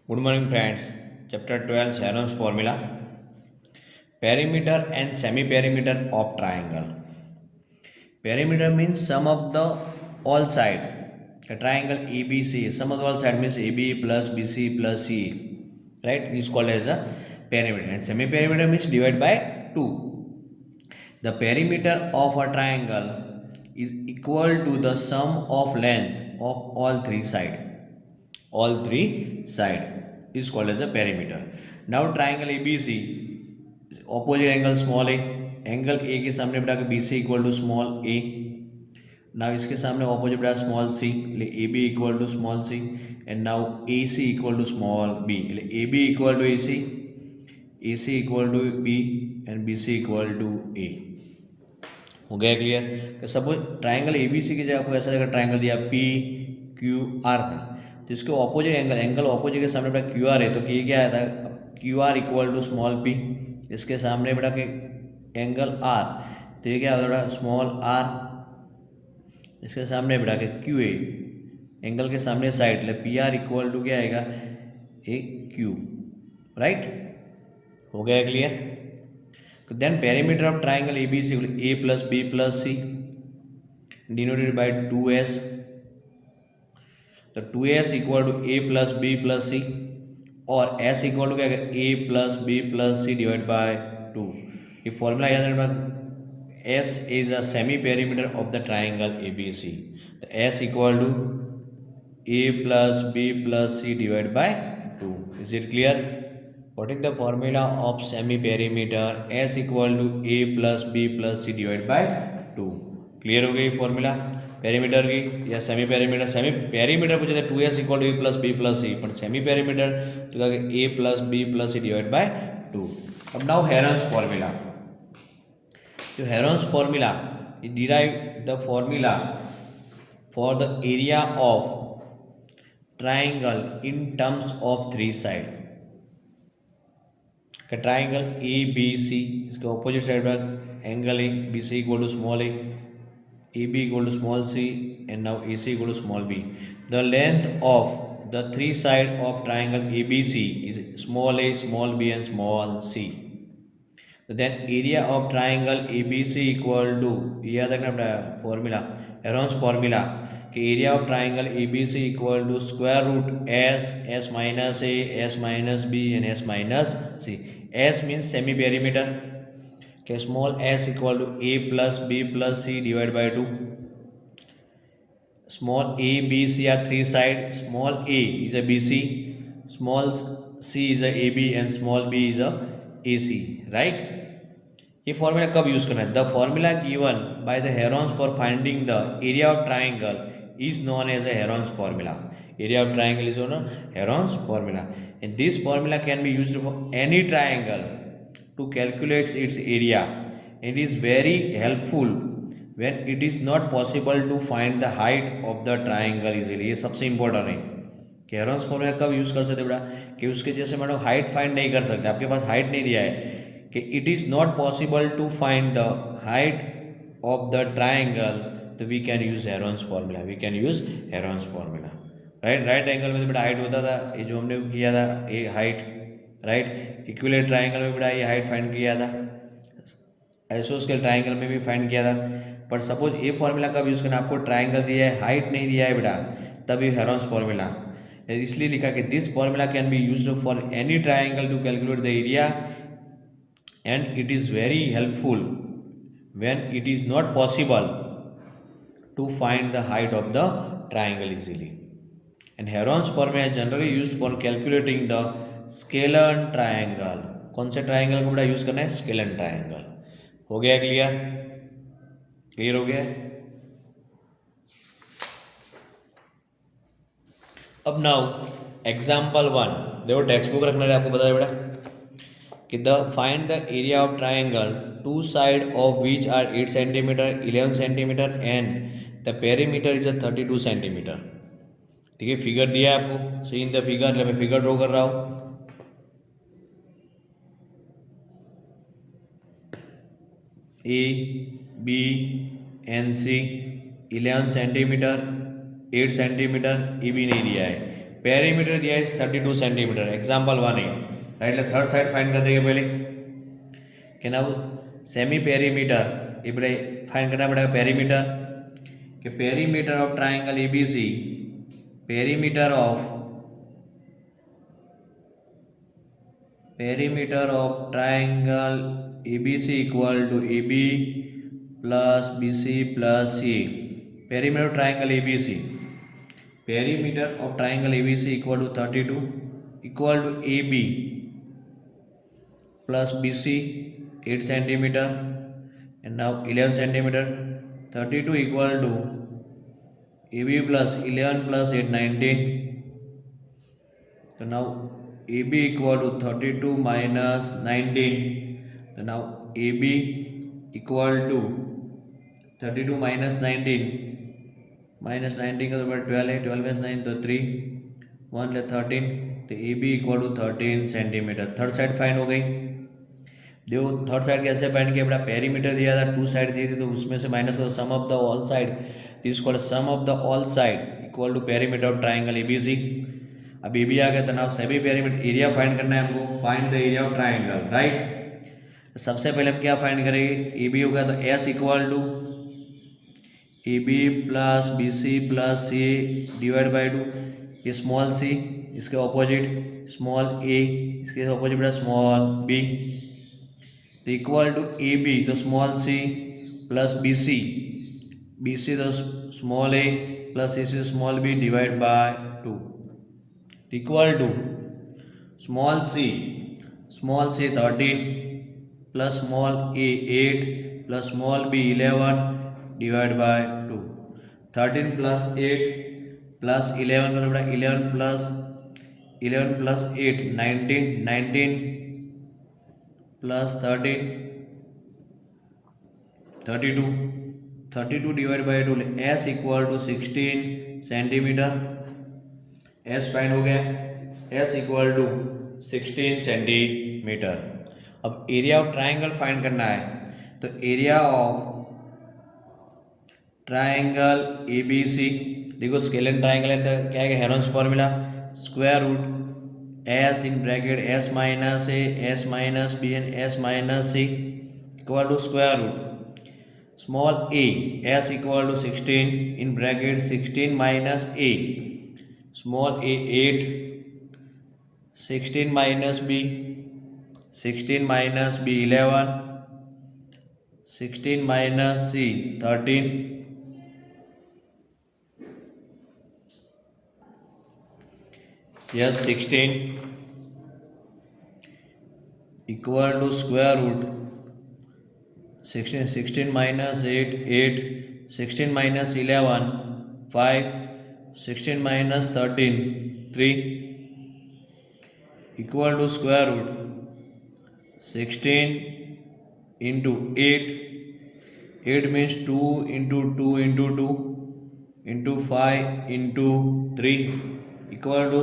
Good morning, friends. Chapter 12 Heron's formula. Perimeter and semi-perimeter of triangle. Perimeter means sum of the all side. A triangle ABC. Sum of the all side means AB plus BC plus CE. Right? This is called as a perimeter. And semi-perimeter means divide by 2. The perimeter of a triangle is equal to the sum of length of all three sides. All three side is called as a perimeter. Now triangle ABC, opposite angle small a, angle A के सामने बढ़ा के B C equal to small A. Now इसके सामने opposite बढ़ा small C, એટલે A B equal to small C. And now A C equal to small B, એટલે A B equal to A C equal to B and B C equal to A. हो गया clear. Suppose triangle A B C की जगह आपको ऐसा जगह triangle दिया P Q R था, तो इसके ऑपोजिट एंगल ऑपोजिट के सामने बेटा क्यू आर है, तो ये क्या आया था Q R equal to small P. इसके सामने बेटा के एंगल आर, तो ये क्या होता है स्मॉल आर. इसके सामने बेटा के क्यू ए, एंगल के सामने साइड, मतलब पी आर इक्वल टू क्या आएगा ए क्यू. राइट, हो गया clear. Then perimeter of triangle A B C A plus B plus C denoted by 2s. तो 2s equal to A plus B plus C और s equal to क्या है A plus B plus C divide by 2. ये formula याद रखना. s is a semi perimeter of the triangle A B C. तो s equal to a plus B plus C divide by 2. Is it clear? What is the formula of semi perimeter? S equal to a plus b plus c divided by 2. Clear हो गई formula perimeter की या semi perimeter. Semi perimeter पूछे तो 2s equal to A plus B plus C, पर semi perimeter तो क्या A plus B plus C divide by 2. अब नाउ हेरन्स फॉर्मूला. जो Heron's formula derive the formula for the area of triangle in terms of three side. का triangle A B C, इसके opposite side पर angle A B C equal to small A B equal to small C and now A C equal to small B. The length of the three side of triangle A B C is small A small B and small C. Then area of triangle A B C equal to, याद रखना अपना formula Heron's formula कि area of triangle A B C equal to square root S minus A S minus B and S minus C. S means semi perimeter. Okay, small s equal to a plus b plus c divided by 2. Small a, b, c are three side. Small a is a BC, small c is a AB and small b is a AC. Right? ये formula कब use करना है? The formula given by the Heron's for finding the area of triangle is known as a Heron's formula. Area of triangle is known as Heron's formula, and this formula can be used for any triangle to calculate its area. It is very helpful when it is not possible to find the height of the triangle easily. ये सबसे important है कि Heron's formula कब use कर सकते बेटा कि उसके जैसे मैडम हाइट फाइंड नहीं कर सकते, आपके पास हाइट नहीं दिया है कि it is not possible to find the height of the triangle, तो we can use Heron's formula. We can use Heron's formula. Right angle में तो बेटा हाइट होता था, ये जो हमने किया था ये हाइट. राइट, इक्विलेटरल ट्राइंगल में बेटा ये हाइट फाइंड किया था, आइसोस्केल ट्राइंगल में भी फाइंड किया था. पर सपोज ये फॉर्मूला कब यूज़ करना, आपको ट्राइंगल दिया है हाइट नहीं दिया है बेटा, तब ये हेरॉन्स फॉर्मूला. इसलिए लिखा कि this formula can be used for any triangle to calculate the area and it is very helpful when it is not possible to find the height of the triangle easily. And Heron's formula is generally used for calculating the scalene triangle. कौन से triangle को बड़ा use करना है? Scalene triangle. हो गया clear? Clear हो गया. अब नाउ एग्जाम्पल 1 देखो, टेक्स्ट बुक रखना है आपको बता दें बेटा कि the find the area of triangle two side of which are 8 centimetre 11 centimetre and the perimeter is 32 centimetre. ठीक है, फिगर दिया है आपको, सी इन द फिगर, मैं फिगर ड्रॉ कर रहा हूँ. A B and C 11 centimetre 8 centimetre, A B नहीं दिया है. पेरीमीटर दिया है 32 सेंटीमीटर, एग्जाम्पल 1 है, राइट. એટલે થર્ડ સાઈડ ફાઇન્ડ કરી દઈએ પહેલી કે નાउ સેમી પેરીમીટર આપણે ફાઇન્ડ करना पड़ेगा पेरीमीटर कि perimeter of triangle ABC, perimeter of triangle ABC equal to AB plus BC plus C. Perimeter of triangle ABC, perimeter of triangle ABC equal to 32 equal to AB plus BC 8 centimeter and now 11 centimeter. 32 equal to AB plus 11 plus 8 19. So now AB equal to 32 minus 19. So now AB equal to 32 minus 19 का तो 12 है, 12 में 9 तो 3 1 ले 13, तो AB equal to 13 centimetre. Third side find हो गई. देखो थर्ड साइड कैसे फाइंड किया बेटा, पेरीमीटर दिया था, 2 साइड दी थी तो उसमें से माइनस करो sum of the all side, तो इसको sum of the all side equal to perimeter of triangle ABC. अब एबी आ गया तो नाउ सभी पेरीमीटर एरिया फाइंड करना है हमको, find the area of triangle, right. सबसे पहले हम क्या फाइंड करेंगे, एबी हो गया तो S equal to AB plus BC plus C divide by 2. ये स्मॉल सी, इसके ऑपोजिट स्मॉल ए, इसके ऑपोजिट बेटा स्मॉल बी, तो इक्वल टू ए बी तो small C plus B C, B C तो small A plus A C small B divide by 2, equal to small C 13 plus small A 8 plus small B 11 divide by 2. 13 plus 8 plus 11 का तो बेटा 11 plus 8 19 plus 13 32 divide by 2. S equal to 16 centimetre. S find हो गया, S equal to 16 centimetre. अब area of triangle find करना है, तो area of triangle ABC, देखो स्केलेन ट्राइंगल है तो क्या है, Heron's formula square root S in bracket S minus A S minus B and S minus C equal to square root small A S equal to 16 in bracket 16 minus A small A 8 16 minus B 11 16 minus C 13 yes 16 equal to square root 16 minus 8 16 minus 11 5 16 minus 13 3 equal to square root 16 into 8 means 2 into 2 into 2 into 5 into 3 equal to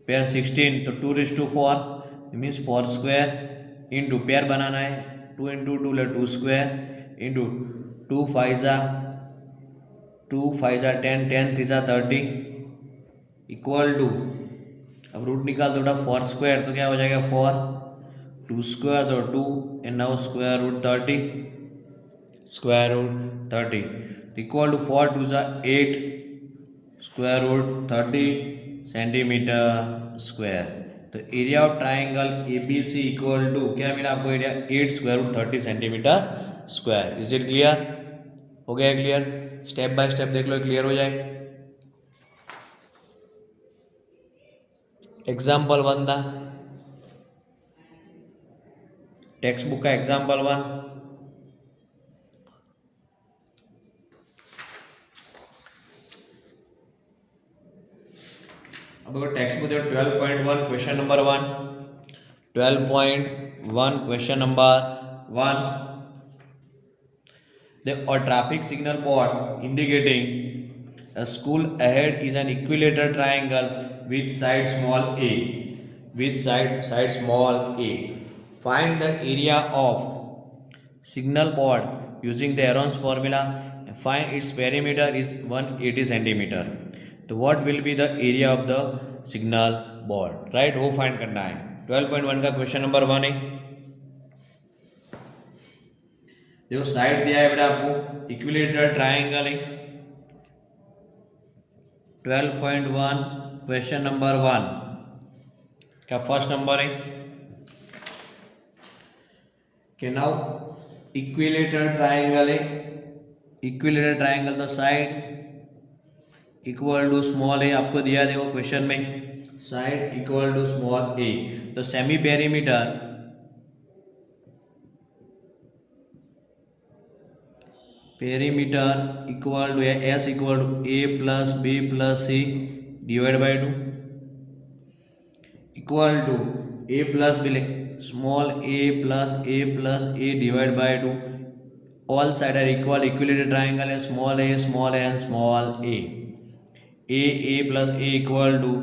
pair 16 तो 2 raised to 4 means 4 square into pair बनाना है 2 into 2 ले 2 square into 2 5 10 10 3 30 equal to, अब root निकाल दो 4 square तो क्या हो जाएगा 4 2 स्क्वायर तो 2 and now square root 30 equal to 4 2 8 square root 30 centimetre square. तो area of triangle ABC equal to क्या मिला आपको area 8 square root 30 centimetre square. Is it clear? हो गया क्लियर? स्टेप बाय स्टेप देख लो क्लियर हो जाए. एग्जाम्पल 1 था, टेक्स्ट बुक का एग्जाम्पल 1. अब अगर text book 12.1 question number 1 12.1 question number 1. A traffic signal board indicating a school ahead is an equilateral triangle with side small a. Find the area of signal board using the Heron's formula. Find its perimeter is 180 centimeter. तो तो what will be the area of the signal board, right, वो find करना है। 12.1 का question number 1 है। देखो side दिया है बेटा आपको, इक्विलेटरल ट्रायंगल है। 12.1 क्वेश्चन नंबर 1 का फर्स्ट नंबर है कि नाउ इक्विलेटरल ट्रायंगल है। Equilateral triangle the side equal to small A आपको दिया देखो क्वेश्चन में, side equal to small A. तो semi perimeter equal to S equal to A plus B plus C divide by 2 equal to A plus B, small A plus A divide by 2। All side are equal, equilateral triangle है, small A and small A plus A equal to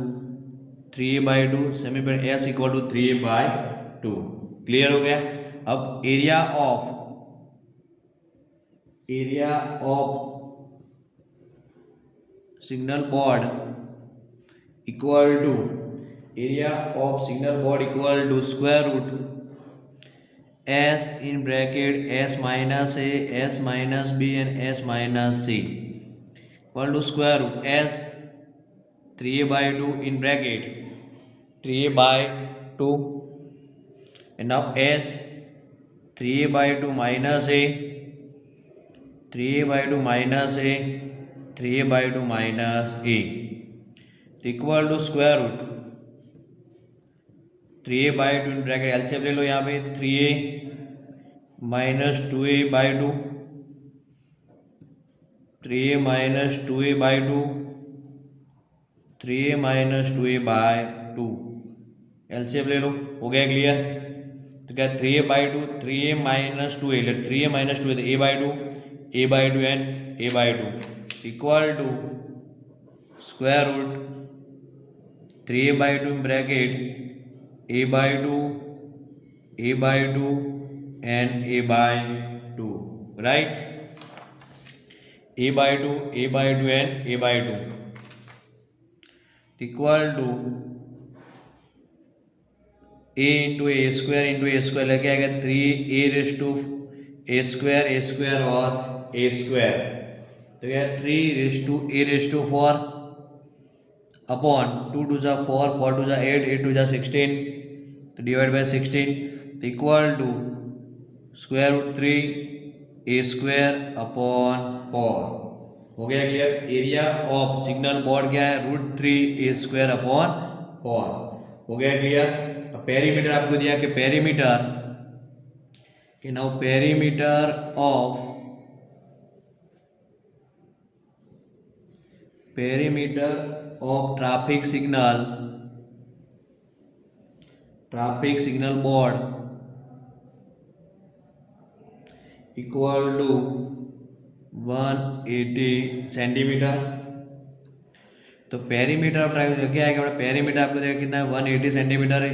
3a/2, semi perimeter S equal to 3a/2। Clear हो गया। अब area of signal board equal to square root S in bracket S minus A, S minus B and S minus C equal to square root S 3a/2 in bracket 3a/2 and now s 3a/2 minus a 3a/2 minus a 3a/2 minus a equal to square root 3a/2 in bracket LCM ले लो यहाँ पे 3a minus 2a/2 3a minus 2a/2 3a minus 2a/2 LCM ले लो, हो गया clear. तो क्या 3a/2 3a minus 2a 3a minus 2a तो a/2 and a/2 equal to square root 3a/2 bracket a/2 and a/2, right, a/2 and a/2 equal to a into A square लेके आएगा 3a² और a², तो क्या 3a⁴ upon 2 2 जा 4 4 2 जा 8 8 2 जा 16 तो डिवाइड बाय 16 तो equal to square root 3a² upon 4। हो गया clear. Area of signal board क्या है, √3a² अपॉन 4। हो गया क्लियर। अब पेरीमीटर आपको दिया कि perimeter of traffic signal board equal to 180 centimetre. तो पेरीमीटर ऑफ ट्रायंगल क्या आएगा, पेरीमीटर आपको देखा कितना है 180 सेंटीमीटर है।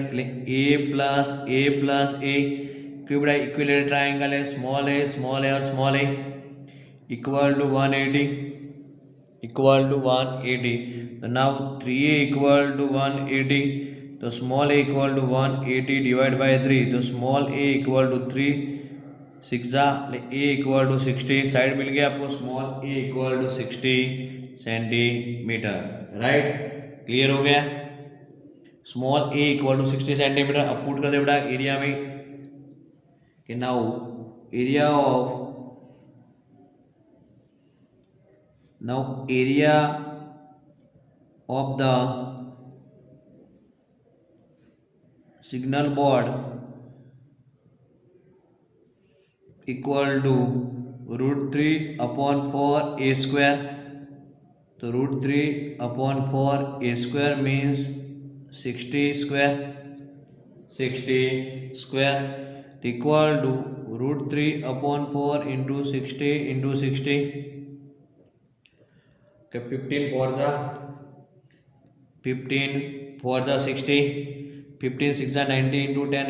ए प्लस ए क्यों बड़ा इक्विलेटरल ट्रायंगल है, स्मॉल ए और स्मॉल ए इक्वल टू 180। तो नाउ 3a इक्वल टू 180 तो small A equal to 180 divide by 3 तो small A equal to 3 6 A equal to 60 side मिल गया आपको, small A equal to 60 centimetre, right, clear हो गया। Small A equal to 60 centimetre. अब put कर दे बेटा एरिया में कि now area of the signal board equal to √3/4 a²। तो √3/4 a² means 60 square equal to √3/4 into 60 15 4 जा 60 15 6 जा 90 इंटू 10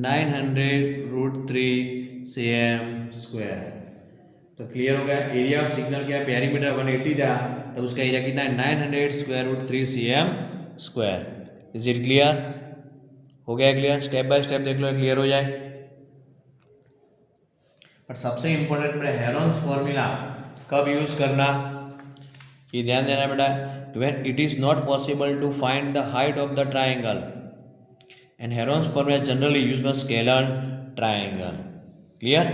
900 √3 cm²। तो क्लियर हो गया। एरिया ऑफ सिग्नल क्या है, पेरीमीटर 180 था तब उसका एरिया कितना है 900 square root 3 cm square. Is it clear? हो गया क्लियर? स्टेप बाय स्टेप देख लो, क्लियर हो जाए। पर सबसे इंपॉर्टेंट अपने हेरोन्स फॉर्मूला कब यूज करना, ये ध्यान देना बेटा। When it is not possible to find the height of the triangle and Heron's formula generally use for scalar triangle. Clear?